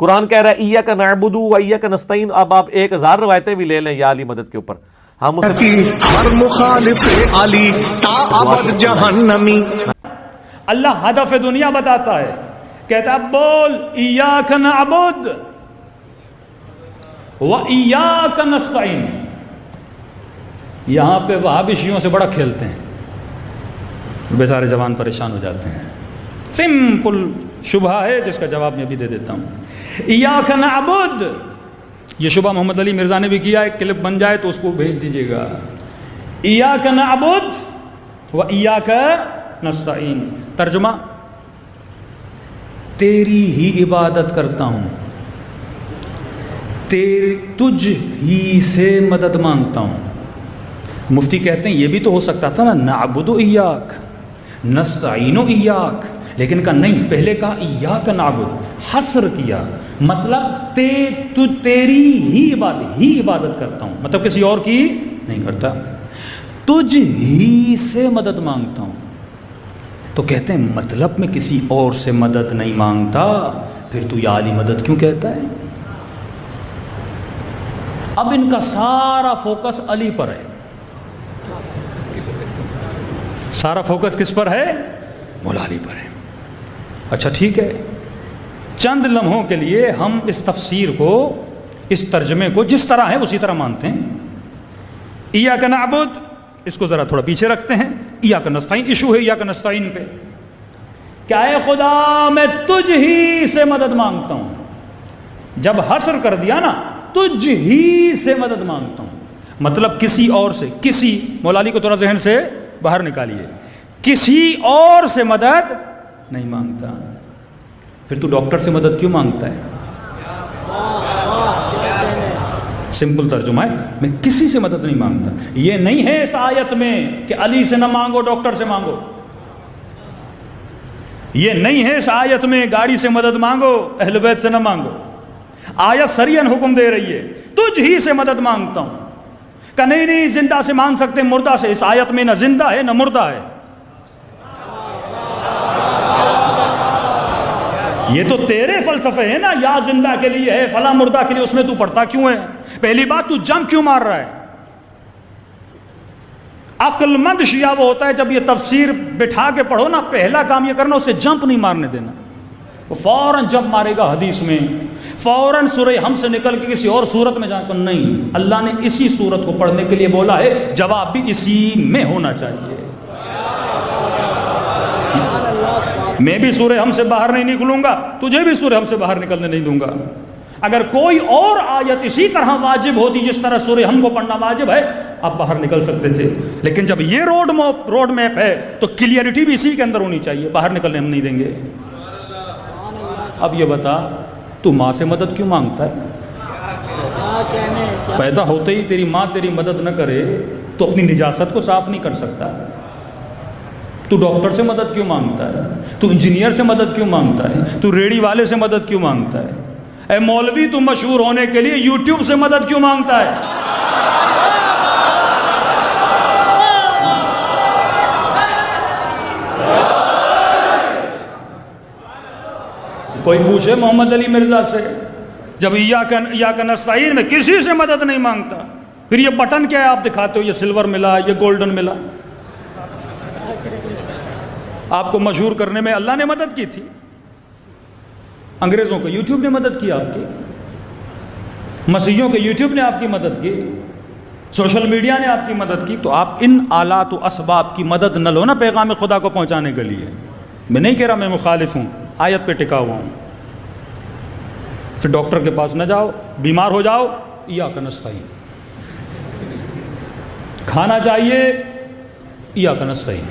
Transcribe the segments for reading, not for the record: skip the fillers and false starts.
قرآن کہہ رہا ہے ایاک نعبد و ایاک نستعین. اب آپ 1000 روایتیں بھی لے لیں یا علی مدد کے اوپر, ہم اسے ہر مخالف علی تا ابد جہنمی. اللہ ہدف دنیا بتاتا ہے, کہتا ہے بول ایاک نعبد و ایاک نستعین. یہاں پہ وہابی شیعوں سے بڑا کھیلتے ہیں, بیچارے جوان پریشان ہو جاتے ہیں. سمپل شبہ ہے جس کا جواب میں بھی دے دیتا ہوں. ایاک نعبد, یہ شبہ محمد علی مرزا نے بھی کیا, ایک کلپ بن جائے تو اس کو بھیج دیجیے گا. ایاک نعبد و ایاک نستعین, ترجمہ تیری ہی عبادت کرتا ہوں, تجھ ہی سے مدد مانگتا ہوں. مفتی کہتے ہیں یہ بھی تو ہو سکتا تھا نا, نعبد و ایاک نستعین و ایاک, لیکن کہا نہیں, پہلے کہا ایاک نعبد, حصر کیا, مطلب تیری ہی عبادت کرتا ہوں, مطلب کسی اور کی نہیں کرتا, تجھ ہی سے مدد مانگتا ہوں. تو کہتے ہیں مطلب میں کسی اور سے مدد نہیں مانگتا, پھر تو یا علی مدد کیوں کہتا ہے؟ اب ان کا سارا فوکس علی پر ہے, سارا فوکس کس پر ہے؟ مولا علی پر ہے. اچھا ٹھیک ہے, چند لمحوں کے لیے ہم اس تفسیر کو, اس ترجمے کو جس طرح ہے اسی طرح مانتے ہیں. ایاک نعبد, اس کو ذرا تھوڑا پیچھے رکھتے ہیں. ایاک نستعین, ایشو ہے ایاک نستعین پہ. کیا ہے خدا میں تجھ ہی سے مدد مانگتا ہوں, جب حصر کر دیا نا, تجھ ہی سے مدد مانگتا ہوں, مطلب کسی اور سے, کسی, مولا علی کو تھوڑا ذہن سے باہر نکالیے, کسی اور سے مدد نہیں مانگتا. پھر تو ڈاکٹر سے مدد کیوں مانگتا ہے؟ سمپل ترجمہ ہے, میں کسی سے مدد نہیں مانگتا. یہ نہیں ہے اس آیت میں کہ علی سے نہ مانگو ڈاکٹر سے مانگو, یہ نہیں ہے اس آیت میں گاڑی سے مدد مانگو اہل بیت سے نہ مانگو. آیت سریعاً حکم دے رہی ہے تجھ ہی سے مدد مانگتا ہوں. کہ نہیں زندہ سے مانگ سکتے, مردہ سے. اس آیت میں نہ زندہ ہے نہ مردہ ہے. یہ تو تیرے فلسفے ہیں نا, یا زندہ کے لیے ہے فلاں مردہ کے لیے, اس میں تو پڑھتا کیوں ہے؟ پہلی بات تو جمپ کیوں مار رہا ہے؟ عقل مند شیعہ وہ ہوتا ہے جب یہ تفسیر بٹھا کے پڑھو نا, پہلا کام یہ کرنا اسے جمپ نہیں مارنے دینا. وہ فوراً جمپ مارے گا حدیث میں, فوراً سورہ ہم سے نکل کے کسی اور صورت میں جا کر, نہیں, اللہ نے اسی صورت کو پڑھنے کے لیے بولا ہے, جواب بھی اسی میں ہونا چاہیے. میں بھی سورہ ہم سے باہر نہیں نکلوں گا, تجھے بھی سورہ ہم سے باہر نکلنے نہیں دوں گا. اگر کوئی اور آیت اسی طرح واجب ہوتی جس طرح سورہ ہم کو پڑھنا واجب ہے, آپ باہر نکل سکتے تھے. لیکن جب یہ روڈ میپ ہے تو کلیئرٹی بھی اسی کے اندر ہونی چاہیے, باہر نکلنے ہم نہیں دیں گے. اب یہ بتا, تو ماں سے مدد کیوں مانگتا ہے؟ پیدا ہوتے ہی تیری ماں تیری مدد نہ کرے تو اپنی نجاست کو صاف نہیں کر سکتا. تو ڈاکٹر سے مدد کیوں مانگتا ہے؟ تو انجینئر سے مدد کیوں مانگتا ہے؟ تو ریڑھی والے سے مدد کیوں مانگتا ہے؟ اے مولوی, تو مشہور ہونے کے لیے یوٹیوب سے مدد کیوں مانگتا ہے؟ کوئی پوچھے محمد علی مرزا سے, جب ایاک نستعین میں کسی سے مدد نہیں مانگتا, پھر یہ بٹن کیا ہے آپ دکھاتے ہو, یہ سلور ملا, یہ گولڈن ملا. آپ کو مشہور کرنے میں اللہ نے مدد کی تھی, انگریزوں کو یوٹیوب نے مدد کی, آپ کی مسیحیوں کے یوٹیوب نے آپ کی مدد کی, سوشل میڈیا نے آپ کی مدد کی. تو آپ ان آلات و اسباب کی مدد نہ لو نا پیغام خدا کو پہنچانے کے لیے. میں نہیں کہہ رہا میں مخالف ہوں, آیت پہ ٹکا ہوا ہوں. پھر ڈاکٹر کے پاس نہ جاؤ, بیمار ہو جاؤ, ایاک نستعین. کھانا چاہیے, ایاک نستعین.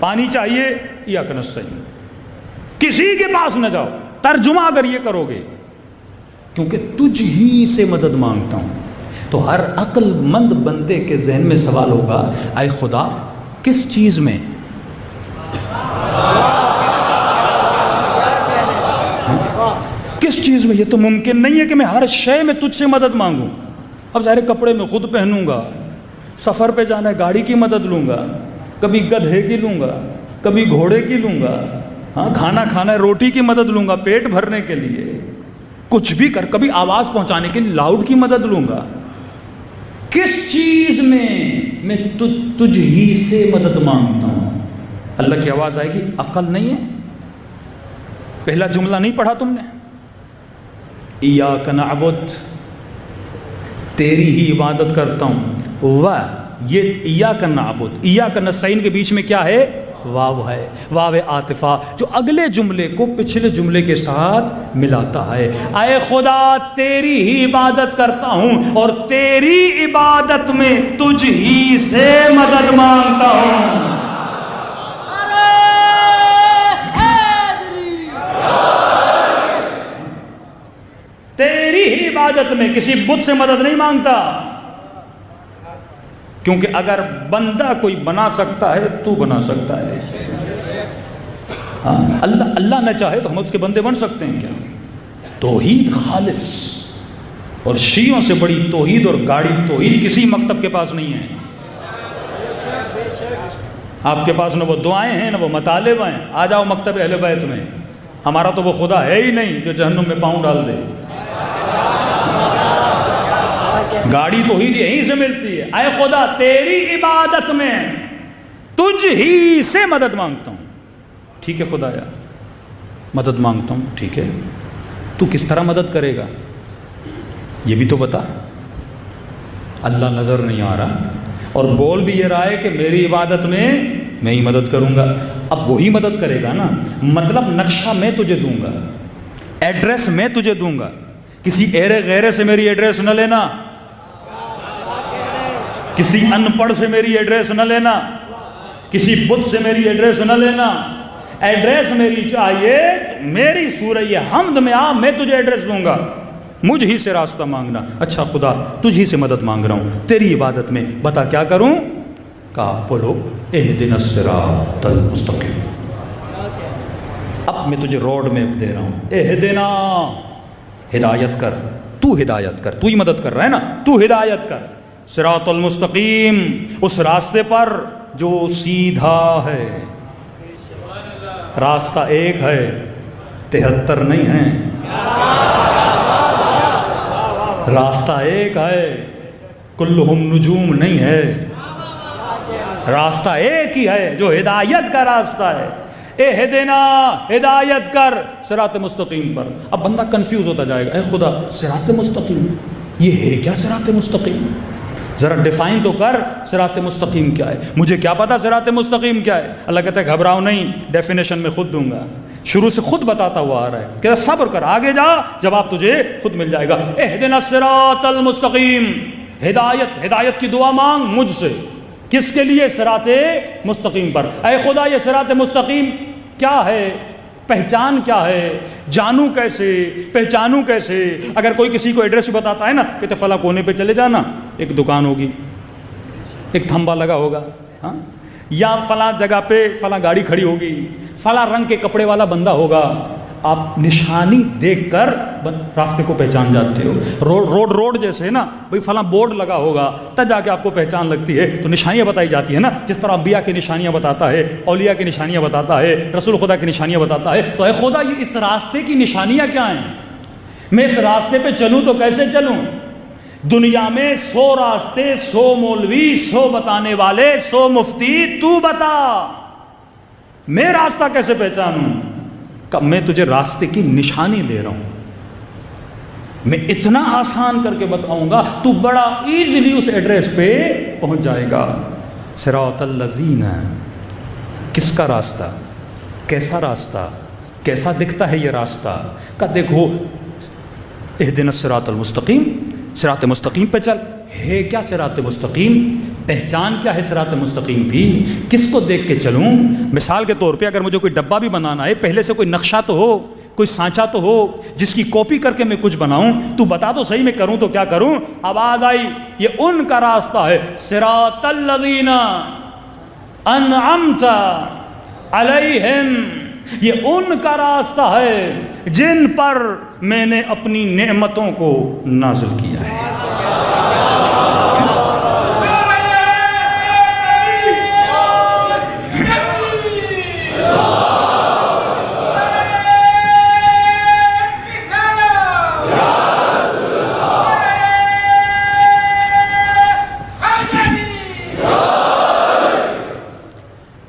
پانی چاہیے, ایاک نستعین. کسی کے پاس نہ جاؤ. ترجمہ اگر یہ کرو گے, کیونکہ تجھ ہی سے مدد مانگتا ہوں, تو ہر عقل مند بندے کے ذہن میں سوال ہوگا, اے خدا کس چیز میں؟ کس چیز میں؟ یہ تو ممکن نہیں ہے کہ میں ہر شے میں تجھ سے مدد مانگوں. اب ظاہر کپڑے میں خود پہنوں گا, سفر پہ جانا ہے گاڑی کی مدد لوں گا, کبھی گدھے کی لوں گا, کبھی گھوڑے کی لوں گا, ہاں کھانا کھانا ہے روٹی کی مدد لوں گا پیٹ بھرنے کے لیے. کچھ بھی کر, کبھی آواز پہنچانے کے لیے لاؤڈ کی مدد لوں گا. کس چیز میں تجھ ہی سے مدد مانگتا ہوں. اللہ کی آواز آئے گی. عقل نہیں ہے؟ پہلا جملہ نہیں پڑھا تم نے؟ ایاک نعبد, تیری ہی عبادت کرتا ہوں. واہ, یہ ایاک نعبد ایاک نستعین کے بیچ میں کیا ہے؟ واو ہے, واو عاطفہ, جو اگلے جملے کو پچھلے جملے کے ساتھ ملاتا ہے. اے خدا تیری ہی عبادت کرتا ہوں اور تیری عبادت میں تجھ ہی سے مدد مانگتا ہوں. تیری ہی عبادت میں کسی بت سے مدد نہیں مانگتا, کیونکہ اگر بندہ کوئی بنا سکتا ہے تو بنا سکتا ہے. ہاں, اللہ نہ چاہے تو ہم اس کے بندے بن سکتے ہیں کیا؟ توحید خالص, اور شیعوں سے بڑی توحید اور گاڑی توحید کسی مکتب کے پاس نہیں ہے. آپ کے پاس نہ وہ دعائیں ہیں نہ وہ مطالب ہیں. آ جاؤ مکتب اہل بیت میں, ہمارا تو وہ خدا ہے ہی نہیں جو جہنم میں پاؤں ڈال دے. گاڑی توحید یہیں سے ملتی ہے. اے خدا تیری عبادت میں تجھ ہی سے مدد مانگتا ہوں. ٹھیک ہے خدایا, مدد مانگتا ہوں, ٹھیک ہے, تو کس طرح مدد کرے گا یہ بھی تو بتا. اللہ نظر نہیں آ رہا اور بول بھی یہ رہا ہے کہ میری عبادت میں میں ہی مدد کروں گا. اب وہی مدد کرے گا نا, مطلب نقشہ میں تجھے دوں گا, ایڈریس میں تجھے دوں گا. کسی ایرے غیرے سے میری ایڈریس نہ لینا, کسی ان پڑھ سے میری ایڈریس نہ لینا, کسی بت سے میری ایڈریس نہ لینا. ایڈریس میری چاہیے میری سورہ حمد میں آ, میں تجھے ایڈریس دوں گا. مجھ ہی سے راستہ مانگنا. اچھا خدا تجھ ہی سے مدد مانگ رہا ہوں تیری عبادت میں, بتا کیا کروں؟ کہا بولو اہدنا الصراط المستقیم. اب میں تجھے روڈ میپ دے رہا ہوں. اہدنا, ہدایت کر, تو ہدایت کر, تو ہی مدد کر رہا ہے نا, تو ہدایت کر. صراط المستقیم, اس راستے پر جو سیدھا ہے. راستہ ایک ہے, 73 نہیں ہیں. راستہ ایک ہے, کلہم نجوم نہیں ہے. راستہ ایک ہی ہے جو ہدایت کا راستہ ہے. اہدنا, ہدایت کر صراط مستقیم پر. اب بندہ کنفیوز ہوتا جائے گا, اے خدا صراط مستقیم یہ ہے کیا؟ صراط مستقیم ذرا ڈیفائن تو کر, صراط مستقیم کیا ہے؟ مجھے کیا پتا صراط مستقیم کیا ہے؟ اللہ کہتا ہے گھبراؤ نہیں, ڈیفینیشن میں خود دوں گا. شروع سے خود بتاتا ہوا آ رہا ہے, کہتا صبر کر, آگے جا, جواب تجھے خود مل جائے گا. اہدنا الصراط المستقیم, ہدایت, ہدایت کی دعا مانگ مجھ سے. کس کے لیے؟ صراط مستقیم پر. اے خدا یہ صراط مستقیم کیا ہے؟ پہچان کیا ہے؟ جانوں کیسے؟ پہچانوں کیسے؟ اگر کوئی کسی کو ایڈریس بتاتا ہے نا, کہتے فلاں کونے پہ چلے جانا, ایک دکان ہوگی, ایک تھمبا لگا ہوگا, ہاں, یا فلاں جگہ پہ فلاں گاڑی کھڑی ہوگی, فلاں رنگ کے کپڑے والا بندہ ہوگا. آپ نشانی دیکھ کر راستے کو پہچان جاتے ہو. روڈ جیسے نا بھئی فلاں بورڈ لگا ہوگا, تب جا کے آپ کو پہچان لگتی ہے. تو نشانیاں بتائی جاتی ہے نا, جس طرح انبیاء کی نشانیاں بتاتا ہے, اولیاء کی نشانیاں بتاتا ہے, رسول خدا کی نشانیاں بتاتا ہے. تو اے خدا یہ اس راستے کی نشانیاں کیا ہیں؟ میں اس راستے پہ چلوں تو کیسے چلوں؟ دنیا میں 100 راستے, 100 مولوی, 100 بتانے والے, 100 مفتی, تو بتا میں راستہ کیسے پہچانوں؟ کہ میں تجھے راستے کی نشانی دے رہا ہوں, میں اتنا آسان کر کے بتاؤں گا, تو بڑا ایزیلی اس ایڈریس پہ پہنچ جائے گا. صراط الذین, کس کا راستہ, کیسا راستہ, کیسا دکھتا ہے یہ راستہ؟ کہ دیکھو اہدنا الصراط المستقیم, صراط مستقیم پہ چل. ہے کیا صراط مستقیم؟ پہچان کیا ہے صراط مستقیم کی؟ کس کو دیکھ کے چلوں؟ مثال کے طور پہ اگر مجھے کوئی ڈبہ بھی بنانا ہے, پہلے سے کوئی نقشہ تو ہو, کوئی سانچہ تو ہو جس کی کاپی کر کے میں کچھ بناؤں. تو بتا تو صحیح میں کروں تو کیا کروں؟ آواز آئی, یہ ان کا راستہ ہے. صراط الذین انعمت علیہم, یہ ان کا راستہ ہے جن پر میں نے اپنی نعمتوں کو نازل کیا ہے.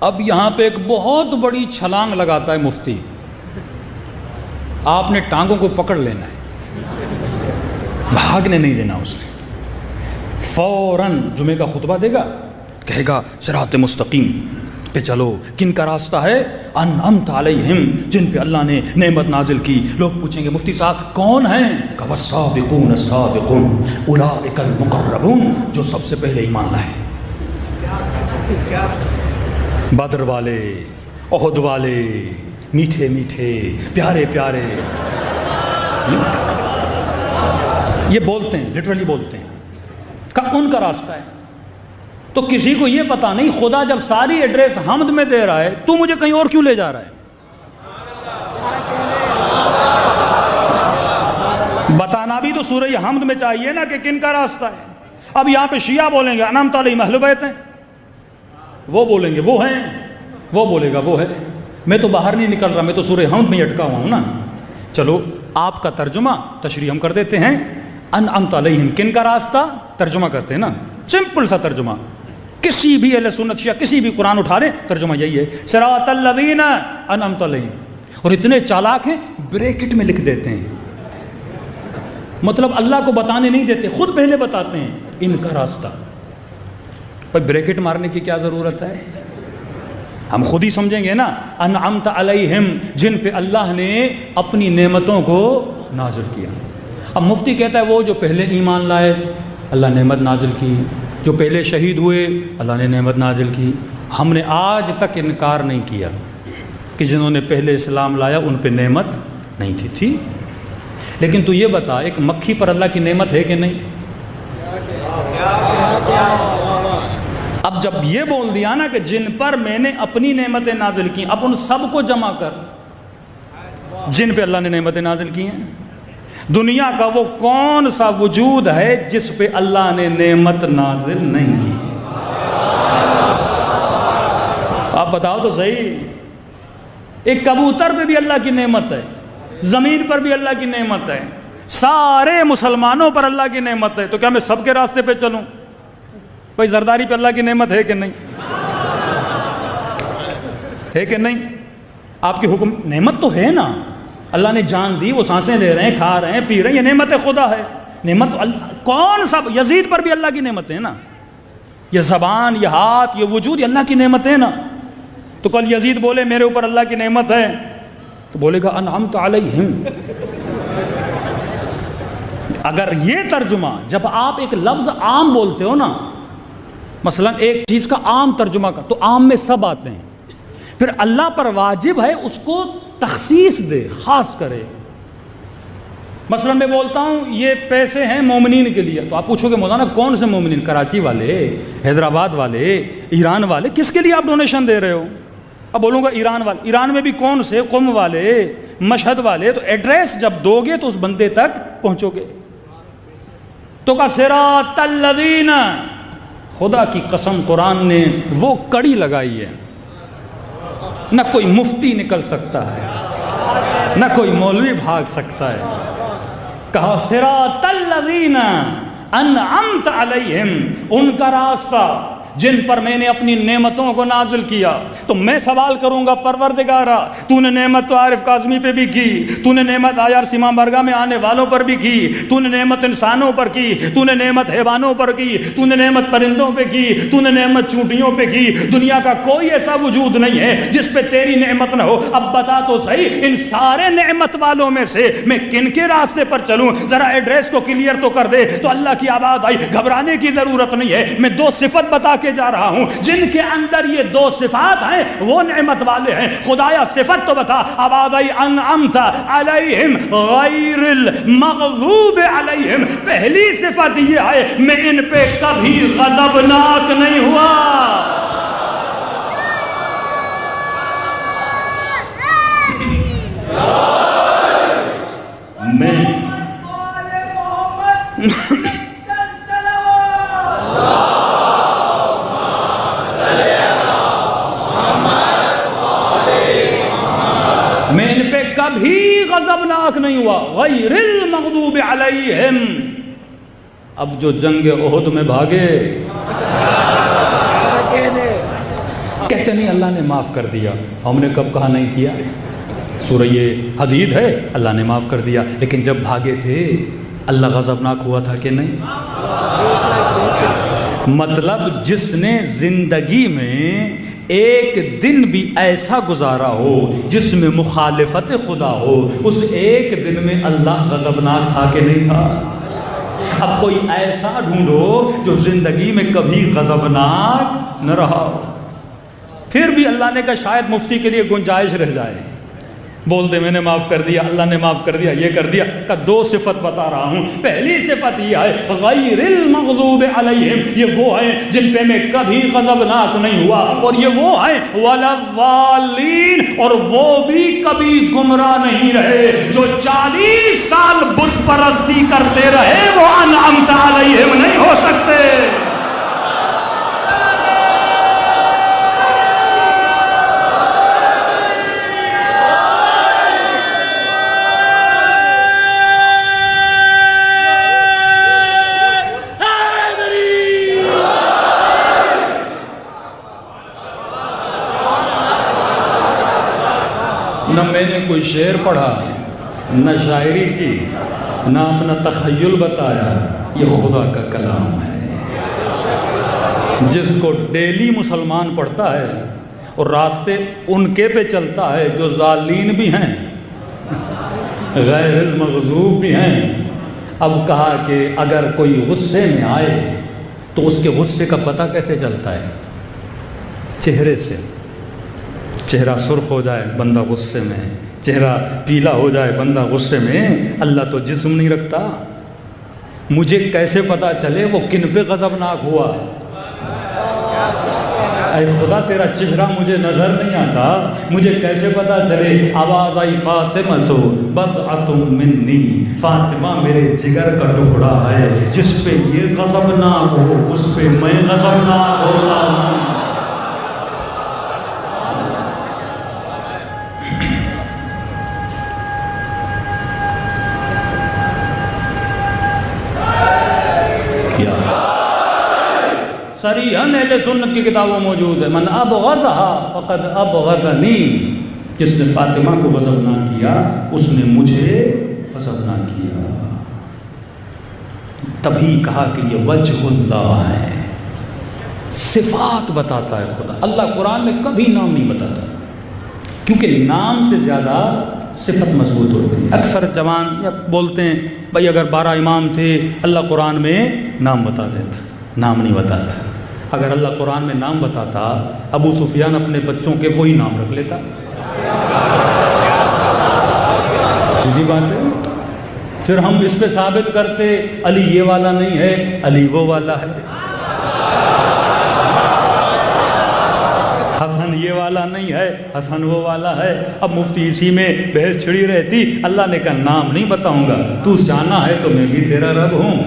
اب یہاں پہ ایک بہت بڑی چھلانگ لگاتا ہے مفتی، آپ نے ٹانگوں کو پکڑ لینا ہے، بھاگنے نہیں دینا اسے. فوراً جمعے کا خطبہ دے گا، کہے گا صراط مستقیم پہ چلو. کن کا راستہ ہے؟ انعمت علیہم، جن پہ اللہ نے نعمت نازل کی. لوگ پوچھیں گے مفتی صاحب کون ہیں؟ کہ والسابقون السابقون اولئک المقربون، جو سب سے پہلے ایمان لائے. بدر والے، احد والے، میٹھے میٹھے، پیارے پیارے، یہ بولتے ہیں، لٹرلی بولتے ہیں کہ ان کا راستہ ہے. تو کسی کو یہ پتا نہیں خدا جب ساری ایڈریس حمد میں دے رہا ہے تو مجھے کہیں اور کیوں لے جا رہا ہے؟ بتانا بھی تو سورہ حمد میں چاہیے نا کہ کن کا راستہ ہے. اب یہاں پہ شیعہ بولیں گے انعمت علیہم اہل بیت ہیں، وہ بولیں گے وہ ہیں، وہ بولے گا وہ ہے. میں تو باہر نہیں نکل رہا، میں تو سورہ حمد میں اٹکا ہوا ہوں نا. چلو آپ کا ترجمہ تشریح ہم کر دیتے ہیں. انعمت علیہم کن کا راستہ ترجمہ کرتے ہیں نا، سمپل سا ترجمہ. کسی بھی اہل سنت شیعہ کسی بھی قرآن اٹھا لیں ترجمہ یہی ہے، صراط الذین انعمت علیہم. اور اتنے چالاک ہیں بریکٹ میں لکھ دیتے ہیں، مطلب اللہ کو بتانے نہیں دیتے، خود پہلے بتاتے ہیں ان کا راستہ. پر بریکٹ مارنے کی کیا ضرورت ہے؟ ہم خود ہی سمجھیں گے نا. انعمت علیہم، جن پہ اللہ نے اپنی نعمتوں کو نازل کیا. اب مفتی کہتا ہے وہ جو پہلے ایمان لائے اللہ نعمت نازل کی، جو پہلے شہید ہوئے اللہ نے نعمت نازل کی. ہم نے آج تک انکار نہیں کیا کہ جنہوں نے پہلے اسلام لایا ان پہ نعمت نہیں تھی. لیکن تو یہ بتا ایک مکھی پر اللہ کی نعمت ہے کہ نہیں؟ اب جب یہ بول دیا نا کہ جن پر میں نے اپنی نعمتیں نازل کی، اب ان سب کو جمع کر جن پہ اللہ نے نعمتیں نازل کی ہیں. دنیا کا وہ کون سا وجود ہے جس پہ اللہ نے نعمت نازل نہیں کی؟ آپ بتاؤ تو صحیح. ایک کبوتر پہ بھی اللہ کی نعمت ہے، زمین پر بھی اللہ کی نعمت ہے، سارے مسلمانوں پر اللہ کی نعمت ہے. تو کیا میں سب کے راستے پہ چلوں؟ بھائی زرداری پہ اللہ کی نعمت ہے کہ نہیں؟ ہے کہ نہیں؟ آپ کی حکم نعمت تو ہے نا. اللہ نے جان دی، وہ سانسیں لے رہے ہیں، کھا رہے ہیں، پی رہے ہیں، یہ نعمت خدا ہے. نعمت کون سا؟ یزید پر بھی اللہ کی نعمت ہے نا. یہ زبان، یہ ہاتھ، یہ وجود، یہ اللہ کی نعمت ہے نا. تو کل یزید بولے میرے اوپر اللہ کی نعمت ہے تو بولے گا انعمت علیہم. اگر یہ ترجمہ، جب آپ ایک لفظ عام بولتے ہو نا، مثلا ایک چیز کا عام ترجمہ کا، تو عام میں سب آتے ہیں. پھر اللہ پر واجب ہے اس کو تخصیص دے، خاص کرے. مثلا میں بولتا ہوں یہ پیسے ہیں مومنین کے لیے، تو آپ پوچھو گے مولانا کون سے مومنین؟ کراچی والے، حیدرآباد والے، ایران والے، کس کے لیے آپ ڈونیشن دے رہے ہو؟ اب بولوں گا ایران والے. ایران میں بھی کون سے؟ قم والے، مشہد والے. تو ایڈریس جب دو گے تو اس بندے تک پہنچو گے. تو کا صراط الذین، خدا کی قسم قرآن نے وہ کڑی لگائی ہے، نہ کوئی مفتی نکل سکتا ہے، نہ کوئی مولوی بھاگ سکتا ہے. کہا صراط الذین انعمت علیہم، ان کا راستہ جن پر میں نے اپنی نعمتوں کو نازل کیا. تو میں سوال کروں گا پروردگارا تو نے نعمت تو عارف کاظمی پہ بھی کی، تو نے نعمت آیار سیما برگاہ میں آنے والوں پر بھی کی، تو نے نعمت انسانوں پر کی، تو نے نعمت حیوانوں پر کی، تو نے نعمت پرندوں پہ کی، تو نے نعمت چونٹیوں پہ کی. دنیا کا کوئی ایسا وجود نہیں ہے جس پہ تیری نعمت نہ ہو. اب بتا تو صحیح ان سارے نعمت والوں میں سے میں کن کے راستے پر چلوں؟ ذرا ایڈریس کو کلیئر تو کر دے. تو اللہ کی آواز آئی، گھبرانے کی ضرورت نہیں ہے، میں دو صفت بتا کے جا رہا ہوں جن کے اندر یہ دو صفات ہیں وہ نعمت والے ہیں. خدایا صفت تو بتا. آواز آئی انعمت علیہم غیر المغضوب علیہم. پہلی صفت یہ ہے میں ان پہ کبھی غضبناک نہیں ہوا. میں ان پہ کبھی غضبناک نہیں ہوا. غیر المغضوب علیہم. اب جو جنگ احد میں بھاگے، کہ کہتے نہیں اللہ نے معاف کر دیا. ہم نے کب کہا نہیں کیا؟ سورہ حدید ہے، اللہ نے معاف کر دیا. لیکن جب بھاگے تھے اللہ غضبناک ہوا تھا کہ نہیں؟ مطلب جس نے زندگی میں ایک دن بھی ایسا گزارا ہو جس میں مخالفت خدا ہو، اس ایک دن میں اللہ غضبناک تھا کہ نہیں تھا؟ اب کوئی ایسا ڈھونڈو جو زندگی میں کبھی غضبناک نہ رہا ہو. پھر بھی اللہ نے کہا شاید مفتی کے لیے گنجائش رہ جائے، بول دے میں نے معاف کر دیا، اللہ نے معاف کر دیا، یہ کر دیا. کہ 2 صفت بتا رہا ہوں. پہلی صفت یہ ہے غیر المغضوب علیہم، یہ وہ ہیں جن پہ میں کبھی غضبناک نہیں ہوا، اور یہ وہ ہیں ولا الضالین، اور وہ بھی کبھی گمراہ نہیں رہے. جو 40 سال بت پرستی کرتے رہے وہ انعمت علیہم نہیں ہو سکتے. نہ میں نے کوئی شعر پڑھا، نہ شاعری کی، نہ اپنا تخیل بتایا، یہ خدا کا کلام ہے جس کو ڈیلی مسلمان پڑھتا ہے اور راستے ان کے پہ چلتا ہے جو ظالین بھی ہیں، غیر المغضوب بھی ہیں. اب کہا کہ اگر کوئی غصے میں آئے تو اس کے غصے کا پتہ کیسے چلتا ہے؟ چہرے سے. چہرہ سرخ ہو جائے بندہ غصے میں، چہرہ پیلا ہو جائے بندہ غصے میں. اللہ تو جسم نہیں رکھتا. مجھے کیسے پتا چلے وہ کن پہ غضبناک ہوا؟ اے خدا تیرا چہرہ مجھے نظر نہیں آتا، مجھے کیسے پتا چلے؟ آواز آئی فاطمہ تو بضعۃ منی، فاطمہ میرے جگر کا ٹکڑا ہے، جس پہ یہ غضبناک ہو اس پہ میں غضبناک ہوتا ہوں. صریحاً اہل سنت کی کتابوں موجود ہے، من ابغضها فقد ابغضنی، جس نے فاطمہ کو غضبناک کیا اس نے مجھے غضبناک کیا. تبھی کہا کہ یہ وجہ اللہ ہے، صفات بتاتا ہے خدا. اللہ قرآن میں کبھی نام نہیں بتاتا کیونکہ نام سے زیادہ صفت مضبوط ہوتی ہے. اکثر جوان یا بولتے ہیں بھائی اگر 12 امام تھے اللہ قرآن میں نام بتا دیتا، نام نہیں بتاتا. اگر اللہ قرآن میں نام بتاتا ابو سفیان اپنے بچوں کے وہی نام رکھ لیتا. سیدھی بات ہے. پھر ہم اس پہ ثابت کرتے علی یہ والا نہیں ہے، علی وہ والا ہے، حسن یہ والا نہیں ہے، حسن وہ والا ہے. اب مفتی اسی میں بحث چھڑی رہتی. اللہ نے کہا نام نہیں بتاؤں گا، تو سیانہ ہے تو میں بھی تیرا رب ہوں،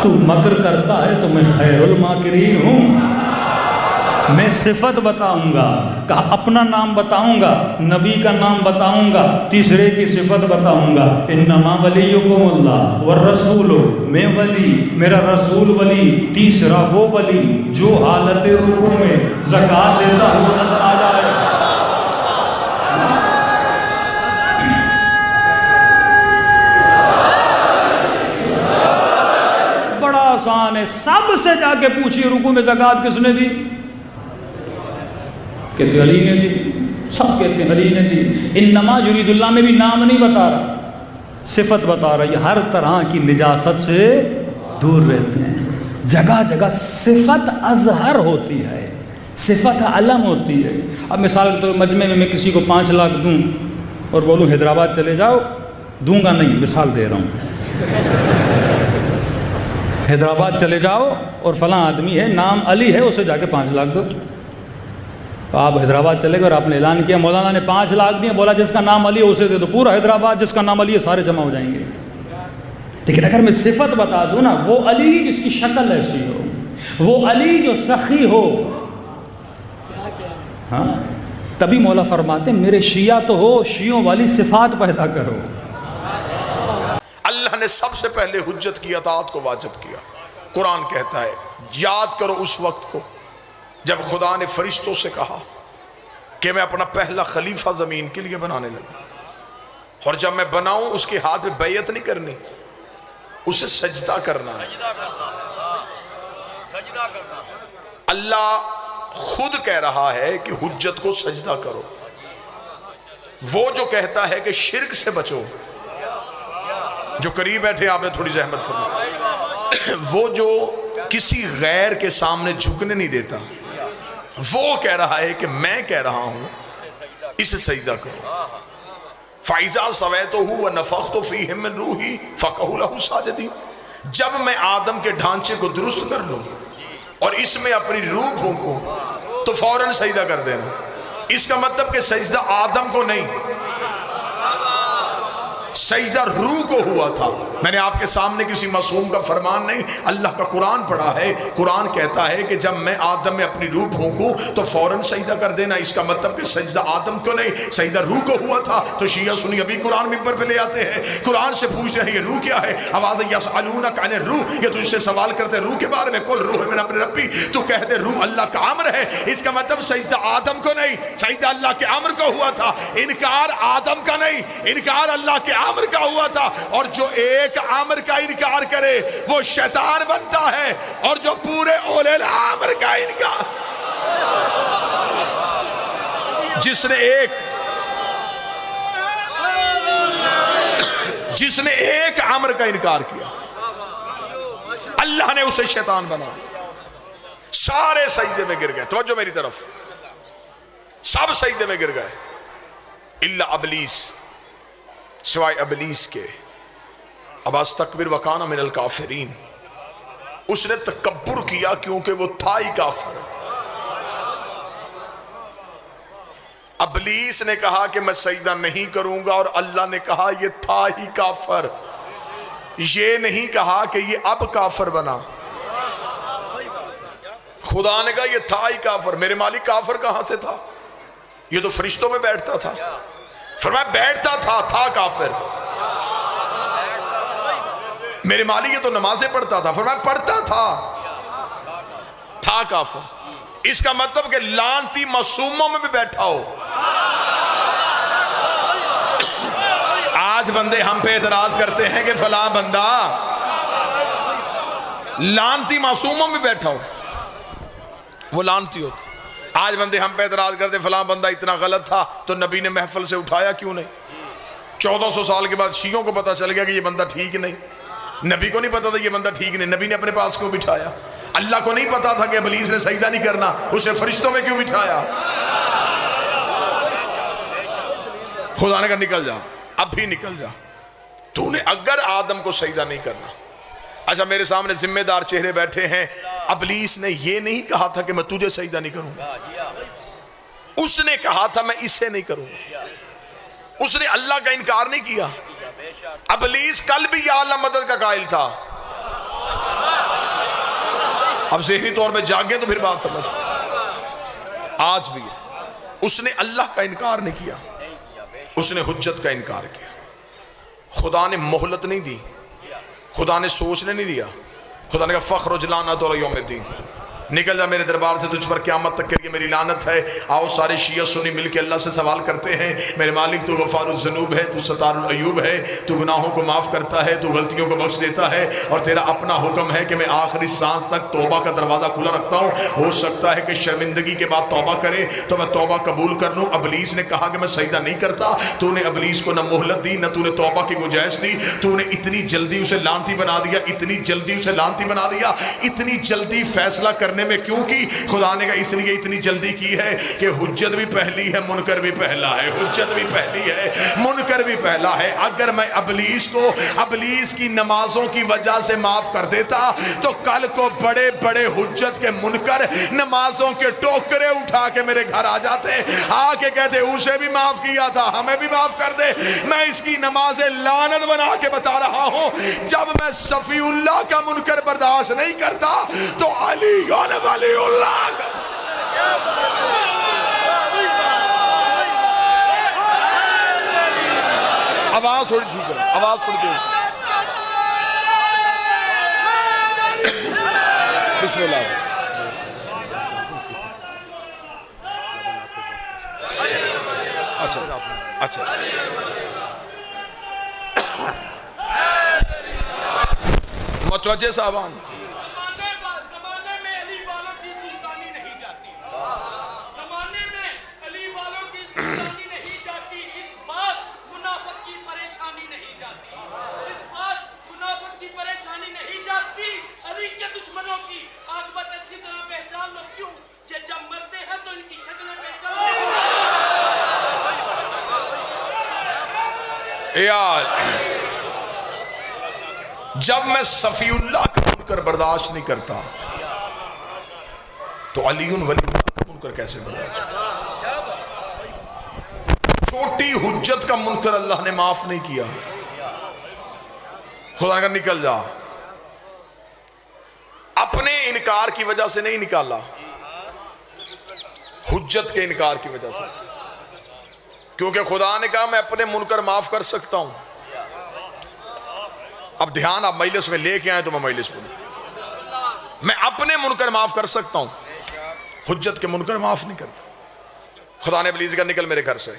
تو مکر کرتا ہے تو میں خیر الماکرین ہوں. میں صفت بتاؤں گا، کہا اپنا نام بتاؤں گا، نبی کا نام بتاؤں گا، تیسرے کی صفت بتاؤں گا. انما ولیکم اللہ والرسول، میں ولی، میرا رسول ولی. تیسرا وہ ولی جو حالت رکوع میں زکوٰۃ دیتا ہوا نظر آ جائے. بڑا آسان ہے، سب سے جا کے پوچھیے رکوع میں زکوٰۃ کس نے دی؟ کہتے علی نے دی. سب کہتے ہیں علی نے دی. انما یرید اللہ میں بھی نام نہیں بتا رہا، صفت بتا رہا. یہ ہر طرح کی نجاست سے دور رہتے ہیں. جگہ جگہ صفت اظہر ہوتی ہے، صفت علم ہوتی ہے. اب مثال کے طور پر مجمع میں میں کسی کو 5 لاکھ دوں اور بولوں حیدرآباد چلے جاؤ، دوں گا نہیں، مثال دے رہا ہوں. حیدرآباد چلے جاؤ اور فلاں آدمی ہے نام علی ہے، اسے جا کے 5 لاکھ دو. تو آپ حیدرآباد چلے گئے اور آپ نے اعلان کیا مولانا نے 5 لاکھ دیے، بولا جس کا نام علی ہے اسے دے دو. پورا حیدرآباد جس کا نام علی ہے سارے جمع ہو جائیں گے. لیکن اگر میں صفت بتا دوں نا، وہ علی جس کی شکل ایسی ہو، وہ علی جو سخی ہو، ہاں تبھی مولا فرماتے ہیں میرے شیعہ تو ہو، شیعوں والی صفات پیدا کرو. اللہ نے سب سے پہلے حجت کی اطاعت کو واجب کیا. قرآن کہتا ہے یاد کرو اس وقت کو جب خدا نے فرشتوں سے کہا کہ میں اپنا پہلا خلیفہ زمین کے لیے بنانے لگا، اور جب میں بناؤں اس کے ہاتھ میں بیعت نہیں کرنی، اسے سجدہ کرنا ہے۔ اللہ خود کہہ رہا ہے کہ حجت کو سجدہ کرو۔ وہ جو کہتا ہے کہ شرک سے بچو، جو قریب بیٹھے آپ نے تھوڑی زحمت فرمائی، وہ جو کسی غیر کے سامنے جھکنے نہیں دیتا، وہ کہہ رہا ہے کہ میں کہہ رہا ہوں اسے سجدہ کرو۔ فَإِذَا سَوَيْتُهُ وَنَفَخْتُ فِيهِ مِن رُوحِي فَقَعُوا لَهُ سَاجِدِينَ، جب میں آدم کے ڈھانچے کو درست کر لوں اور اس میں اپنی روح پھونکوں تو فوراً سجدہ کر دینا۔ اس کا مطلب کہ سجدہ آدم کو نہیں، سجدہ روح کو ہوا تھا۔ میں نے آپ کے سامنے کسی معصوم کا فرمان نہیں، اللہ کا قرآن پڑھا ہے۔ قرآن کہتا ہے کہ جب میں آدم میں اپنی روح پھونکوں تو فوراً سجدہ کر دینا۔ اس کا مطلب کہ سجدہ آدم کو نہیں، سجدہ روح کو ہوا تھا۔ تو شیعہ سنی ابھی قرآن ممبر پہ لے آتے ہیں، قرآن سے پوچھتے ہیں یہ روح کیا ہے؟ آواز یسألونک عن الروح، یہ تجھ سے سوال کرتے ہیں روح کے بارے میں، قل روح من امر ربی، تو کہہ دے روح اللہ کا امر ہے۔ اس کا مطلب سجدہ آدم کو نہیں، سجدہ اللہ کے امر کو ہوا تھا۔ انکار آدم کا نہیں، انکار اللہ کے امر کا ہوا تھا۔ اور جو ایک امر کا انکار کرے وہ شیطان بنتا ہے، اور جو پورے اولے الامر کا انکار، جس نے ایک امر کا انکار کیا اللہ نے اسے شیطان بنا دیا۔ سارے سجدے میں گر گئے، توجہ میری طرف، سب سجدے میں گر گئے الا ابلیس، سوائے ابلیس کے۔ اب استکبر وکان من الکافرین، اس نے تکبر کیا کیونکہ وہ تھا ہی کافر۔ ابلیس نے کہا کہ میں سجدہ نہیں کروں گا، اور اللہ نے کہا یہ تھا ہی کافر، یہ نہیں کہا کہ یہ اب کافر بنا۔ خدا نے کہا یہ تھا ہی کافر۔ میرے مالک کافر کہاں سے تھا؟ یہ تو فرشتوں میں بیٹھتا تھا۔ فرمایا بیٹھتا تھا کافر۔ میرے مالک یہ تو نمازیں پڑھتا تھا، فرمایا پڑھتا تھا کافر۔ اس کا مطلب کہ لعنتی معصوموں میں بھی بیٹھا ہو۔ آج بندے ہم پہ اعتراض کرتے ہیں کہ فلاں بندہ لعنتی معصوموں میں بیٹھا ہو، وہ لعنتی ہو۔ آج بندے ہم پہ اعتراض کرتے فلاں بندہ اتنا غلط تھا تو نبی نے محفل سے اٹھایا کیوں نہیں؟ 1400 سال کے بعد شیعوں کو پتا چل گیا کہ یہ بندہ ٹھیک نہیں، نبی کو نہیں پتا تھا یہ بندہ ٹھیک نہیں، نبی نے اپنے پاس کیوں بٹھایا؟ اللہ کو نہیں پتا تھا کہ ابلیس نے سجدہ نہیں کرنا، اسے فرشتوں میں کیوں بٹھایا؟ خدا نے کہا نکل جا، اب بھی نکل جا، تو نے اگر آدم کو سجدہ نہیں کرنا۔ اچھا میرے سامنے ذمہ دار چہرے بیٹھے ہیں، ابلیس نے یہ نہیں کہا تھا کہ میں تجھے سجدہ نہیں کروں گا، اس نے کہا تھا میں اسے نہیں کروں گا، اس نے اللہ کا انکار نہیں کیا۔ ابلیس کل بھی یا اللہ مدد کا قائل تھا، اب ذہنی طور پہ جاگیں تو پھر بات سمجھ، آج بھی اس نے اللہ کا انکار نہیں کیا، اس نے حجت کا انکار کیا۔ خدا نے مہلت نہیں دی، خدا نے سوچنے نہیں دیا، خدا نے کہا فخرج لعنت علی یوم الدین، نکل جا میرے دربار سے، تجھ پر قیامت تک کے لیے میری لعنت ہے۔ آؤ سارے شیعہ سنی مل کے اللہ سے سوال کرتے ہیں، میرے مالک تو غفار الذنوب ہے، تو ستار العیوب ہے، تو گناہوں کو معاف کرتا ہے، تو غلطیوں کو بخش دیتا ہے، اور تیرا اپنا حکم ہے کہ میں آخری سانس تک توبہ کا دروازہ کھلا رکھتا ہوں، ہو سکتا ہے کہ شرمندگی کے بعد توبہ کرے تو میں توبہ قبول کر لوں۔ ابلیس نے کہا کہ میں سجدہ نہیں کرتا، تو نے ابلیس کو نہ مہلت دی، نہ تو نے توبہ کی گنجائش دی، تو نے اتنی جلدی اسے لعنتی بنا دیا، اتنی جلدی اسے لعنتی بنا دیا۔ اتنی جلدی فیصلہ کرنے میں کیوں کی؟ خدا نے کہا اس لیے اتنی جلدی کی ہے کہ حجت بھی پہلی ہے، منکر بھی پہلا ہے، حجت بھی پہلی ہے، منکر بھی پہلا ہے۔ اگر میں ابلیس کو ابلیس کی نمازوں کی وجہ سے معاف کر دیتا تو کل کو بڑے بڑے حجت کے منکر نمازوں کے ٹوکرے اٹھا کے میرے گھر آ جاتے، آ کے کہتے اسے بھی معاف کیا تھا، ہمیں بھی معاف کر دے۔ میں اس کی نمازیں لعنت بنا کے بتا رہا ہوں، جب میں صفی اللہ کا منکر برداشت نہیں کرتا تو علی ولی اللہ کا۔ آواز تھوڑی ٹھیک ہے، آواز تھوڑی ٹھیک ہے، بسم اللہ۔ اچھا اچھا متوجہ صاحبان، زمانے میں علی والوں کی سلطانی نہیں جاتی، زمانے میں علی والوں کی سلطانی نہیں جاتی، اس بات منافق کی پریشانی نہیں جاتی، اس بات منافق کی پریشانی نہیں جاتی، علی کے دشمنوں کی عاقبت اچھی طرح پہچان لو، کیوں کہ جب مرتے ہیں تو ان کی شکلیں پہچان لو۔ یار جب میں صفی اللہ کا منکر برداشت نہیں کرتا تو علی ولی اللہ کا منکر کیسے برداشت؟ چھوٹی حجت کا منکر اللہ نے معاف نہیں کیا، خدا کا نکل جا، اپنے انکار کی وجہ سے نہیں نکالا، حجت کے انکار کی وجہ سے، کیونکہ خدا نے کہا میں اپنے منکر معاف کر سکتا ہوں۔ اب دھیان آپ مجلس میں لے کے آئیں تو میں مجلس بولوں، میں اپنے منکر معاف کر سکتا ہوں، حجت کے منکر معاف نہیں کرتا۔ خدا نے ابلیس کا نکل میرے گھر سے،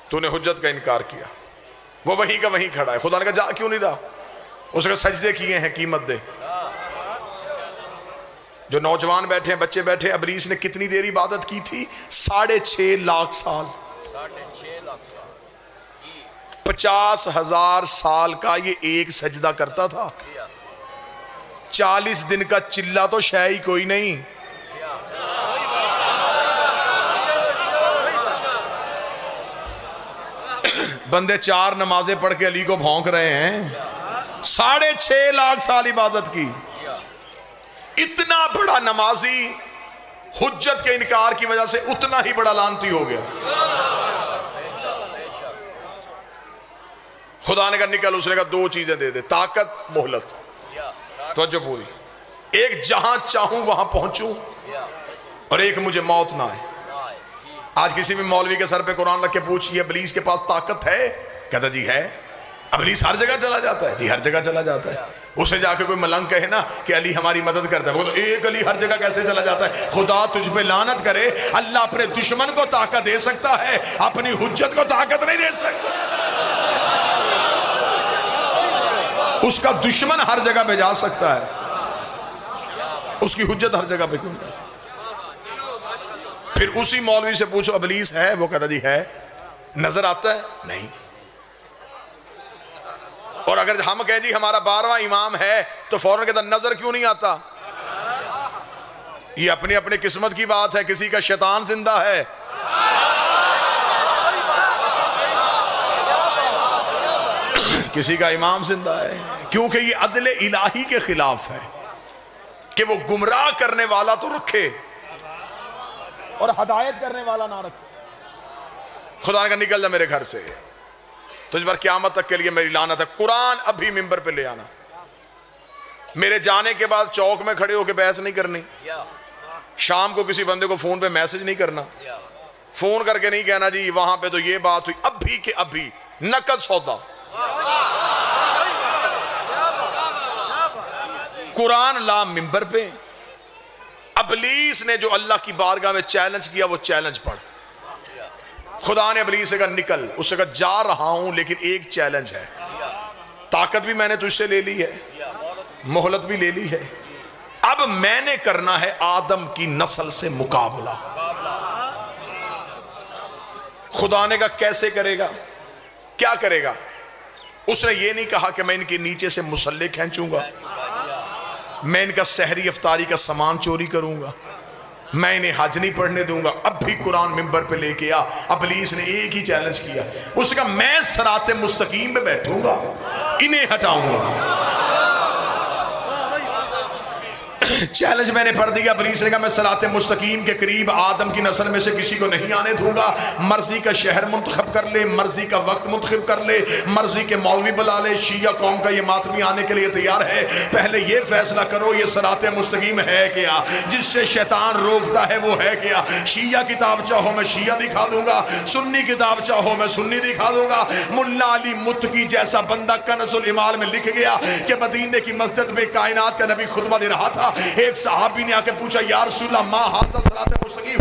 تو نے حجت کا انکار کیا، وہ وہیں کا وہیں کھڑا ہے، خدا نے کہا جا کیوں نہیں رہا؟ اس نے سجدے کیے ہیں، قیمت دے۔ جو نوجوان بیٹھے ہیں، بچے بیٹھے، ابلیس نے کتنی دیر عبادت کی تھی؟ 6.5 لاکھ سال، 50,000 سال کا یہ ایک سجدہ کرتا تھا۔ 40 دن کا چلہ تو شے ہی کوئی نہیں۔ بندے 4 نمازیں پڑھ کے علی کو بھونک رہے ہیں، 6.5 لاکھ سال عبادت کی۔ اتنا بڑا نمازی حجت کے انکار کی وجہ سے اتنا ہی بڑا لعنتی ہو گیا۔ خدا نے کہا نکل، اس نے کہا 2 چیزیں دے دے، طاقت، مہلت۔ توجہ پوری، ایک جہاں چاہوں وہاں پہنچوں، اور ایک مجھے موت نہ آئے۔ آج کسی بھی مولوی کے سر پہ قرآن رکھ کے پوچھئے ابلیس کے پاس طاقت ہے؟ کہتا جی ہے۔ ابلیس ہر جگہ چلا جاتا ہے؟ جی ہر جگہ چلا جاتا ہے۔ اسے جا کے کوئی ملنگ کہے نا کہ علی ہماری مدد کرتا ہے، وہ تو ایک علی ہر جگہ کیسے چلا جاتا ہے؟ خدا تجھ پہ لعنت کرے، اللہ اپنے دشمن کو طاقت دے سکتا ہے، اپنی حجت کو طاقت نہیں دے سکتا۔ اس کا دشمن ہر جگہ پہ جا سکتا ہے، اس کی حجت ہر جگہ پہ کیوں نہیں جا سکتا؟ پھر اسی مولوی سے پوچھو ابلیس ہے؟ وہ کہتا جی ہے۔ نظر آتا ہے؟ نہیں۔ اور اگر ہم کہیں جی ہمارا 12واں امام ہے تو فوراً کہتا نظر کیوں نہیں آتا؟ یہ اپنی اپنی قسمت کی بات ہے، کسی کا شیطان زندہ ہے، کسی کا امام زندہ ہے، کیونکہ یہ عدل الہی کے خلاف ہے کہ وہ گمراہ کرنے والا تو رکھے اور ہدایت کرنے والا نہ رکھے۔ خدا نے کہا نکل جا میرے گھر سے، تجھ پر قیامت تک کے لیے میری لعنت ہے۔ قرآن ابھی منبر پہ لے آنا، میرے جانے کے بعد چوک میں کھڑے ہو کے بحث نہیں کرنی، شام کو کسی بندے کو فون پہ میسج نہیں کرنا، فون کر کے نہیں کہنا جی وہاں پہ تو یہ بات ہوئی، ابھی کے ابھی نقد سودا۔ قرآن لا منبر پہ۔ ابلیس نے جو اللہ کی بارگاہ میں چیلنج کیا وہ چیلنج پڑھ۔ خدا نے ابلیس سے کہا نکل، اس سے کہا جا رہا ہوں لیکن ایک چیلنج ہے، طاقت بھی میں نے تجھ سے لے لی ہے، مہلت بھی لے لی ہے، اب میں نے کرنا ہے آدم کی نسل سے مقابلہ۔ خدا نے کہا کیسے کرے گا، کیا کرے گا؟ اس نے یہ نہیں کہا کہ میں ان کے نیچے سے مسلح کھینچوں گا، میں ان کا سحری افطاری کا سامان چوری کروں گا، میں انہیں حج نہیں پڑھنے دوں گا۔ اب بھی قرآن منبر پہ لے کے آ۔ ابلیس نے ایک ہی چیلنج کیا، اس نے کہا میں صراط مستقیم پہ بیٹھوں گا، انہیں ہٹاؤں گا۔ چیلنج میں نے پڑھ دیا۔ ابلیس نے کہا میں صراط مستقیم کے قریب آدم کی نسل میں سے کسی کو نہیں آنے دوں گا، مرضی کا شہر منتخب کر لے، مرضی کا وقت منتخب کر لے، مرضی کے مولوی بلا لے، شیعہ قوم کا یہ ماتمی آنے کے لیے تیار ہے، پہلے یہ فیصلہ کرو یہ صراط مستقیم ہے کیا، جس سے شیطان روکتا ہے وہ ہے کیا۔ شیعہ کتاب چاہو میں شیعہ دکھا دوں گا، سنی کتاب چاہو میں سنی دکھا دوں گا۔ ملا علی متقی جیسا بندہ کنز الامال میں لکھ گیا کہ مدینے کی مسجد میں کائنات کا نبی خطبہ دے رہا تھا، ایک صحابی نے آ کے پوچھا یا رسول اللہ ما ھذا صراط مستقیم،